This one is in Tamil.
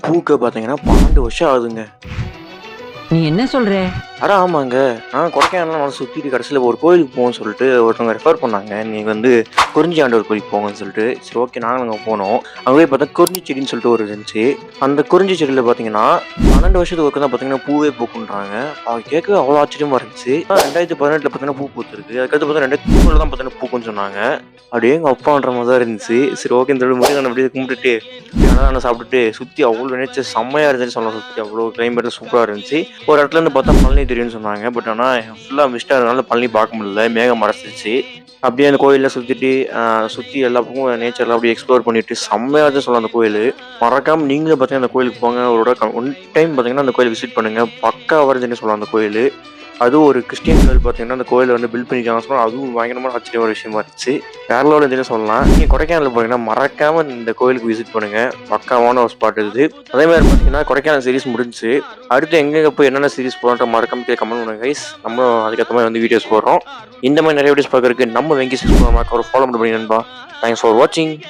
பூக்க பார்த்தீங்கன்னா 12 வருஷம் ஆகுதுங்க. நீ என்ன சொல்ற? அட ஆமாங்க. நான் கொடைக்கானல்லாம் நல்லா சுத்திட்டு கடைசில ஒரு கோயிலுக்கு போவோம்ன்னு சொல்லிட்டு ஒருத்தவங்க ரெஃபர் பண்ணாங்க. நீங்க வந்து குறிஞ்சி ஆண்டவர் கோயிலுக்கு போங்கன்னு சொல்லிட்டு. சரி ஓகே நாங்களும் அங்க போனோம். அங்க போய் பார்த்தா குறிஞ்சி செடின்னு சொல்லிட்டு ஒரு இருந்துச்சு. அந்த குறிஞ்சி செடியில பார்த்தீங்கன்னா, 12 வருஷத்துக்கு ஒருக்கா தான் பார்த்தீங்கன்னா பூவே பூக்குன்றாங்க. அது கேட்கவே அவ்வளோ ஆச்சரியமா இருந்துச்சு. 2018ல பார்த்தீங்கன்னா பூ பூத்திருக்கு. அதுக்கடுத்து பார்த்தா 2030ல தான் பார்த்தீங்கன்னா பூக்குன்னு சொன்னாங்க. அப்படியே எங்க அப்பான்ற மாரி தான் இருந்துச்சு. சரி ஓகேன்னு சொல்லிட்டு முருகன அப்படியே கும்பிட்டுட்டு, அன்னதானம் சாப்பிட்டுட்டு சுத்தி அவ்வளோ நேச்சர் செம்மையா இருந்துச்சுன்னு சொல்லலாம். சுத்தி அவ்வளோ கிளைமேட் சூப்பரா இருந்துச்சு. ஒரு இடத்துல இருந்து பார்த்தா பழனி தெரியும்னு சொன்னாங்க. பட் ஆனா ஃபுல்லா மிஸ்ட்டா இருந்தனால பழனி பார்க்க முடியல. மேகம் மறைச்சிருச்சு. அப்படியே அந்த கோயில்ல சுத்திட்டு, சுத்தி எல்லா பக்கமும் நேச்சர்லாம் அப்படியே எக்ஸ்ப்ளோர் பண்ணிட்டு செம்மையா இருந்துச்சுன்னு சொல்லலாம் அந்த கோயிலு. மறக்காம நீங்களும் பார்த்தீங்கன்னா அந்த கோயிலுக்கு போங்க. ஒரு ஒன் டைம் பார்த்தீங்கன்னா அந்த கோயில விசிட் பண்ணுங்க. பக்காவா இருந்துச்சுன்னு சொல்லலாம் அந்த கோயிலு. அதுவும் ஒரு கிறிஸ்டியன் கோயில் பார்த்தீங்கன்னா, அந்த கோயில வந்து பில்ட் பண்ணியிருக்காங்கன்னு சொன்னா, அதுவும் பயங்கரமான ஆச்சரியமான ஒரு விஷயமா இருந்துச்சு. வேற லெவல்ல இருந்துச்சுன்னு சொல்லலாம். நீங்க கொடைக்கானல் போனீங்கன்னா, மறக்காம இந்த கோயிலுக்கு விசிட் பண்ணுங்க. பக்காவான ஒரு ஸ்பாட் இது. அதே மாரி பார்த்தீங்கன்னா, கொடைக்கானல் சீரிஸ் முடிஞ்சுச்சு. அடுத்து எங்கெங்க போய் என்னென்ன சீரிஸ் போலான்ட்டு மறக்காம கீழ கமெண்ட் பண்ணுங்க கைஸ். நம்மளும் அதுக்கேத்த மாரி வந்து வீடியோஸ் போடுறோம். இந்த மாரி நெறைய வீடியோஸ் பார்க்கறதுக்கு நம்ம வெங்கி சிக்ஸ் ஒரு ஃபாலோ பண்ணிட்டு நண்பா. தேங்க்ஸ் ஃபார் வாட்சிங்.